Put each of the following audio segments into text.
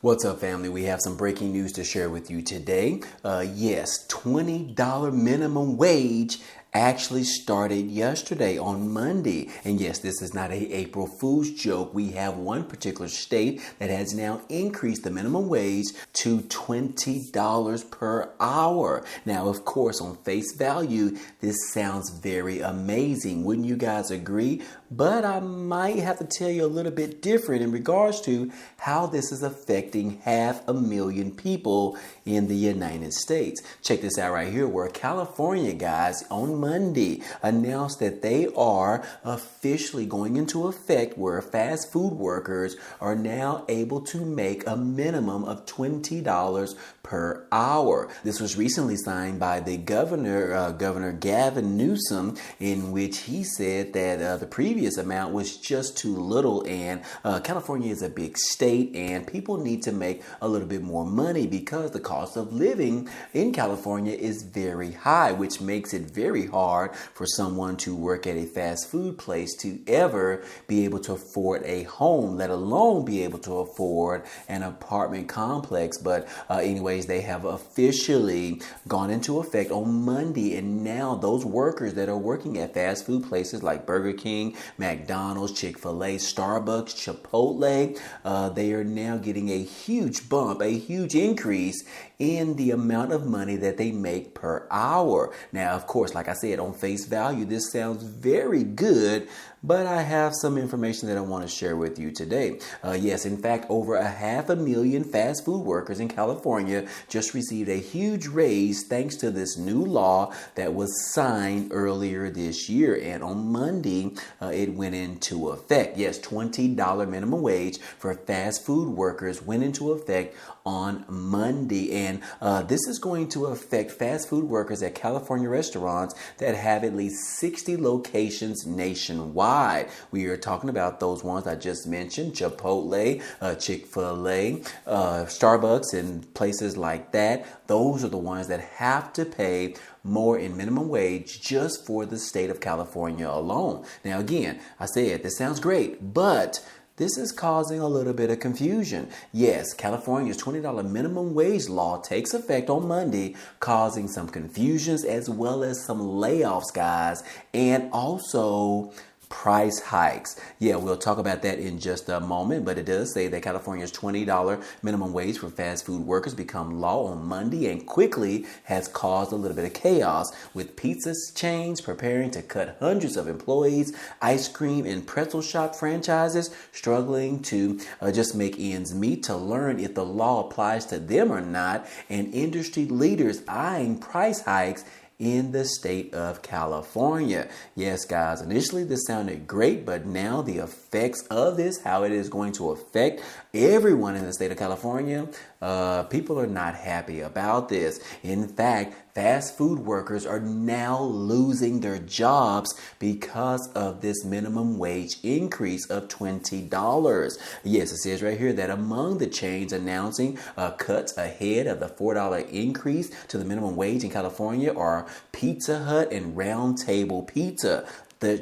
What's up, family? We have some breaking news to share with you today. Yes, $20 minimum wage actually started yesterday on Monday. And yes, this is not a April Fool's joke. We have one particular state that has now increased the minimum wage to $20 per hour. Now, of course, on face value, this sounds very amazing. Wouldn't you guys agree? But I might have to tell you a little bit different in regards to how this is affecting 500,000 people in the United States. Check this out right here, where California, guys, on Monday announced that they are officially going into effect where fast food workers are now able to make a minimum of $20 per hour. This was recently signed by the Governor Gavin Newsom, in which he said that the previous amount was just too little, and California is a big state and people need to make a little bit more money because the cost of living in California is very high, which makes it very hard for someone to work at a fast food place to ever be able to afford a home, let alone be able to afford an apartment complex. But anyways, they have officially gone into effect on Monday, and now those workers that are working at fast food places like Burger King, McDonald's, Chick-fil-A, Starbucks, Chipotle, they are now getting a huge bump, a huge increase in the amount of money that they make per hour. Now, of course, like I said, on face value, this sounds very good, but I have some information that I want to share with you today. Yes, in fact, over 500,000 fast food workers in California just received a huge raise thanks to this new law that was signed earlier this year. And on Monday, it went into effect. Yes, $20 minimum wage for fast food workers went into effect on Monday. And this is going to affect fast food workers at California restaurants that have at least 60 locations nationwide. We are talking about those ones I just mentioned: Chipotle, Chick-fil-A, Starbucks, and places like that. Those are the ones that have to pay more in minimum wage just for the state of California alone. Now, again, I said this sounds great, but this is causing a little bit of confusion. Yes, California's $20 minimum wage law takes effect on Monday, causing some confusions as well as some layoffs, guys, and also price hikes. Yeah, we'll talk about that in just a moment, but it does say that California's $20 minimum wage for fast food workers become law on Monday and quickly has caused a little bit of chaos, with pizza chains preparing to cut hundreds of employees, ice cream and pretzel shop franchises struggling to just make ends meet to learn if the law applies to them or not, and industry leaders eyeing price hikes in the state of California. Yes, guys, initially this sounded great, but now the effects of this, how it is going to affect everyone in the state of California, people are not happy about this. In fact, fast food workers are now losing their jobs because of this minimum wage increase of $20. Yes, it says right here that among the chains announcing cuts ahead of the $4 increase to the minimum wage in California are Pizza Hut and Round Table Pizza.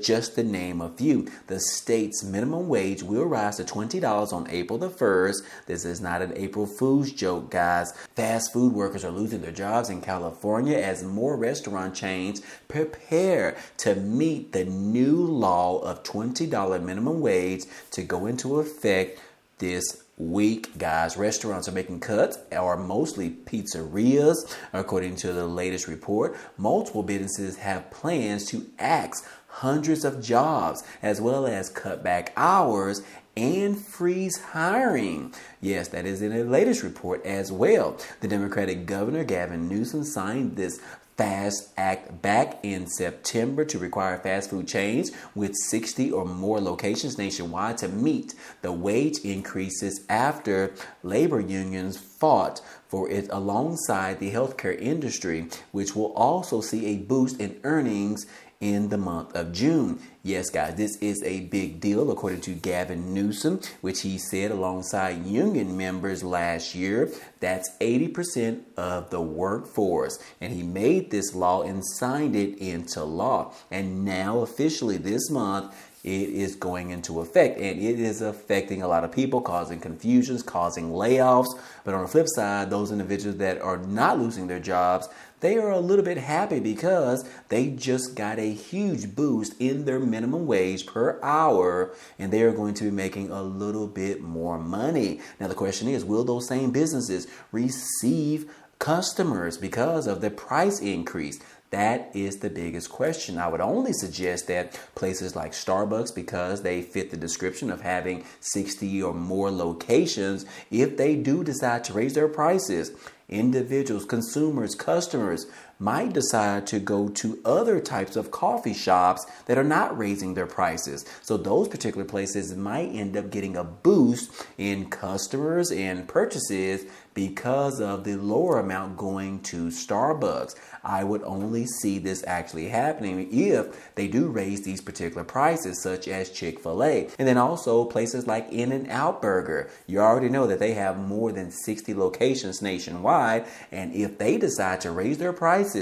Just to name a few. The state's minimum wage will rise to $20 on April the 1st. This is not an April Fool's joke, guys. Fast food workers are losing their jobs in California as more restaurant chains prepare to meet the new law of $20 minimum wage to go into effect this week, guys. Restaurants are making cuts, or mostly pizzerias, according to the latest report. Multiple businesses have plans to axe hundreds of jobs, as well as cut back hours and freeze hiring. Yes, that is in the latest report as well. The Democratic Governor Gavin Newsom signed this FAST Act back in September to require fast food chains with 60 or more locations nationwide to meet the wage increases after labor unions fought for it alongside the healthcare industry, which will also see a boost in earnings in the month of June. Yes, guys, this is a big deal, according to Gavin Newsom, which he said alongside union members last year. That's 80% of the workforce. And he made this law and signed it into law. And now officially this month, it is going into effect, and it is affecting a lot of people, causing confusions, causing layoffs. But on the flip side, those individuals that are not losing their jobs, they are a little bit happy because they just got a huge boost in their minimum wage per hour, and they are going to be making a little bit more money. Now, the question is, will those same businesses receive customers because of the price increase? That is the biggest question. I would only suggest that places like Starbucks, because they fit the description of having 60 or more locations, if they do decide to raise their prices, individuals, consumers, customers might decide to go to other types of coffee shops that are not raising their prices. So those particular places might end up getting a boost in customers and purchases because of the lower amount going to Starbucks. I would only see this actually happening if they do raise these particular prices, such as Chick-fil-A. And then also places like In-N-Out Burger. You already know that they have more than 60 locations nationwide. And if they decide to raise their prices,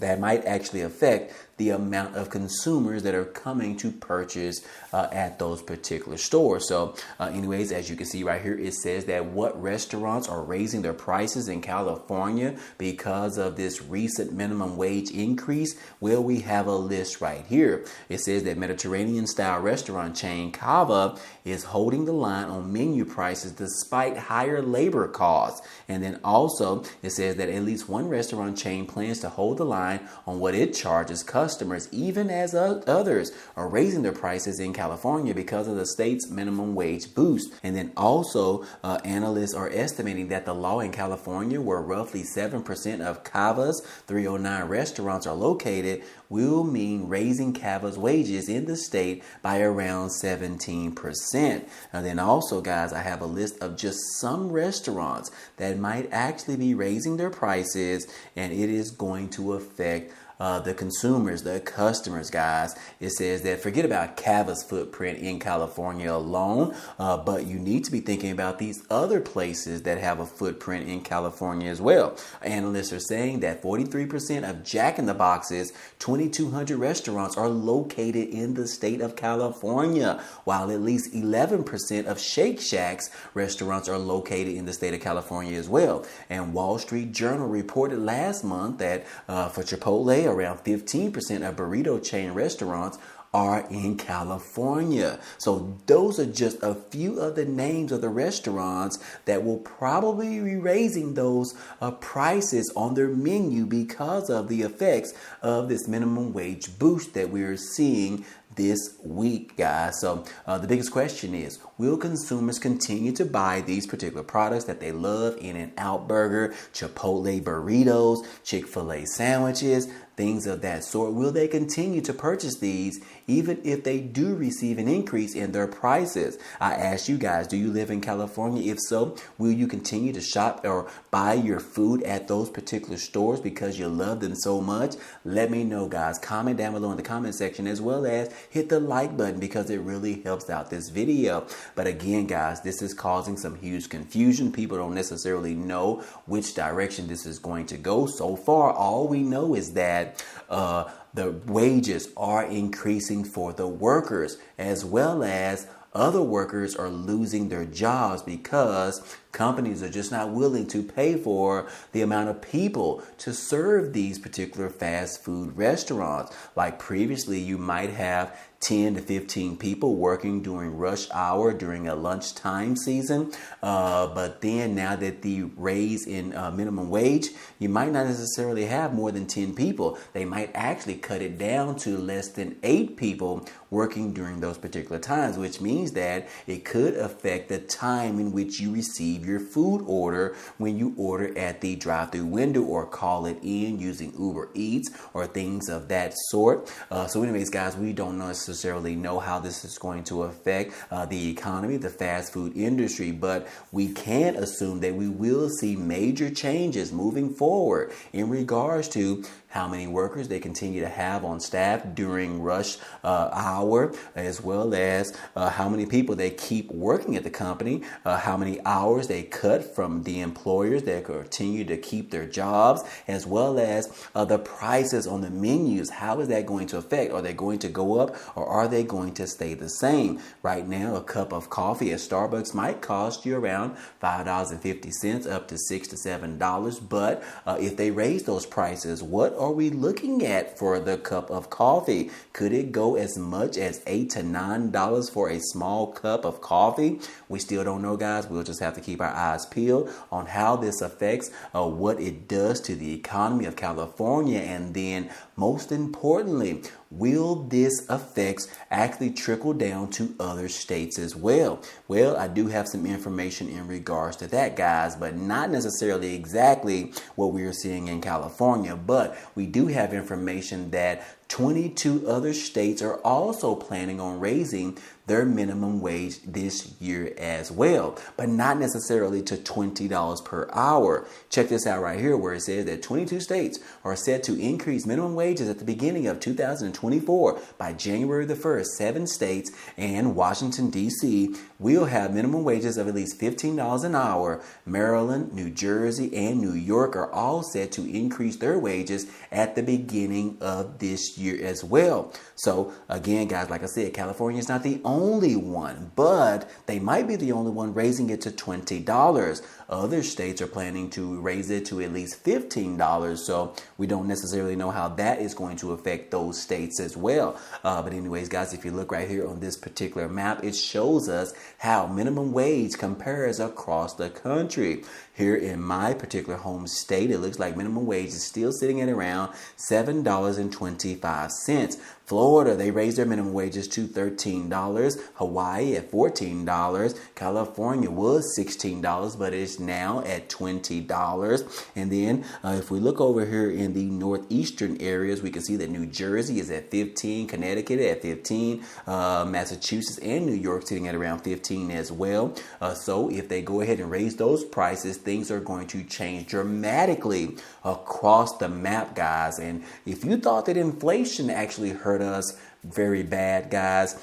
that might actually affect the amount of consumers that are coming to purchase at those particular stores. So anyways, as you can see right here, it says that what restaurants are raising their prices in California because of this recent minimum wage increase. Well, we have a list right here. It says that Mediterranean style restaurant chain Cava is holding the line on menu prices despite higher labor costs. And then also it says that at least one restaurant chain plans to hold the line on what it charges customers, even as others are raising their prices in California because of the state's minimum wage boost. And then also analysts are estimating that the law in California, where roughly 7% of Cava's 309 restaurants are located, will mean raising Cava's wages in the state by around 17%. And then also, guys, I have a list of just some restaurants that might actually be raising their prices, and it is going to affect the consumers, the customers, guys. It says that forget about Cava's footprint in California alone, but you need to be thinking about these other places that have a footprint in California as well. Analysts are saying that 43% of Jack in the Box's 2,200 restaurants are located in the state of California, while at least 11% of Shake Shack's restaurants are located in the state of California as well. And Wall Street Journal reported last month that for Chipotle, around 15% of burrito chain restaurants are in California. So those are just a few of the names of the restaurants that will probably be raising those prices on their menu because of the effects of this minimum wage boost that we're seeing this week, guys. So the biggest question is, will consumers continue to buy these particular products that they love? In-N-Out Burger, Chipotle burritos, Chick-fil-A sandwiches, things of that sort. Will they continue to purchase these even if they do receive an increase in their prices? I asked you guys, do you live in California? If so, will you continue to shop or buy your food at those particular stores because you love them so much? Let me know, guys. Comment down below in the comment section, as well as hit the like button because it really helps out this video. But again, guys, this is causing some huge confusion. People don't necessarily know which direction this is going to go. So far, all we know is that the wages are increasing for the workers, as well as other workers are losing their jobs because companies are just not willing to pay for the amount of people to serve these particular fast food restaurants. Like previously, you might have 10 to 15 people working during rush hour during a lunchtime season. But then now that the raise in minimum wage, you might not necessarily have more than 10 people. They might actually cut it down to less than 8 people working during those particular times, which means that it could affect the time in which you receive your food order when you order at the drive-through window or call it in using Uber Eats or things of that sort. So anyways, guys, we don't necessarily know how this is going to affect the economy, the fast food industry, but we can assume that we will see major changes moving forward in regards to how many workers they continue to have on staff during rush hour, as well as how many people they keep working at the company, how many hours they cut from the employers that continue to keep their jobs, as well as the prices on the menus. How is that going to affect? Are they going to go up or are they going to stay the same? Right now, a cup of coffee at Starbucks might cost you around $5.50 up to $6 to $7. But if they raise those prices, what are we looking at for the cup of coffee? Could it go as much as $8 to $9 for a small cup of coffee? We still don't know, guys. We'll just have to keep our eyes peeled on how this affects what it does to the economy of California. And then most importantly, will this effects actually trickle down to other states as well? Well, I do have some information in regards to that, guys, but not necessarily exactly what we are seeing in California. But we do have information that 22 other states are also planning on raising their minimum wage this year as well, but not necessarily to $20 per hour. Check this out right here, where it says that 22 states are set to increase minimum wages at the beginning of 2024 by January the 1st. 7 states and Washington, D.C. will have minimum wages of at least $15 an hour. Maryland, New Jersey, and New York are all set to increase their wages at the beginning of this year as well. So again, guys, like I said, California is not the only one, but they might be the only one raising it to $20. Other states are planning to raise it to at least $15. So we don't necessarily know how that is going to affect those states as well. But anyways, guys, if you look right here on this particular map, it shows us how minimum wage compares across the country. Here in my particular home state, it looks like minimum wage is still sitting at around $7.25. Florida, they raised their minimum wages to $13. Hawaii at $14. California was $16, but it's now at $20. And then if we look over here in the northeastern areas, we can see that New Jersey is at 15, Connecticut at 15, Massachusetts and New York sitting at around 15 as well. So if they go ahead and raise those prices, things are going to change dramatically across the map, guys. And if you thought that inflation actually hurt us very bad, guys,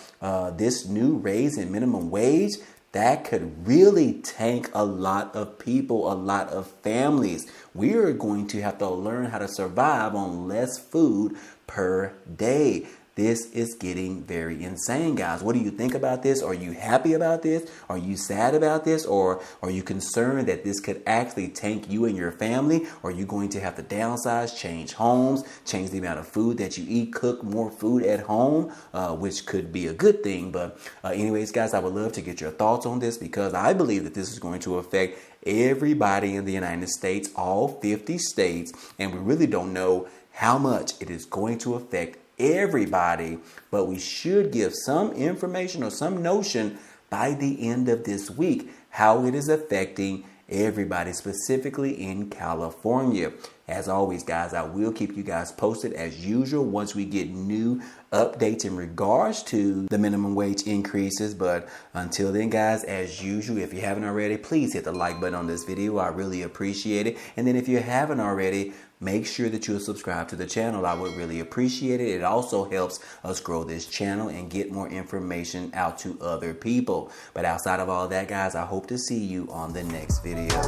this new raise in minimum wage, that could really tank a lot of people, a lot of families. We are going to have to learn how to survive on less food per day. This is getting very insane, guys. What do you think about this? Are you happy about this? Are you sad about this? Or are you concerned that this could actually tank you and your family? Are you going to have to downsize, change homes, change the amount of food that you eat, cook more food at home, which could be a good thing. But anyways, guys, I would love to get your thoughts on this, because I believe that this is going to affect everybody in the United States, all 50 states, and we really don't know how much it is going to affect everybody, but we should give some information or some notion by the end of this week how it is affecting everybody, specifically in California. As always, guys, I will keep you guys posted as usual once we get new updates in regards to the minimum wage increases. But until then, guys, as usual, if you haven't already, please hit the like button on this video. I really appreciate it. And then if you haven't already, make sure that you'll subscribe to the channel. I would really appreciate it. It also helps us grow this channel and get more information out to other people. But outside of all that, guys, I hope to see you on the next video.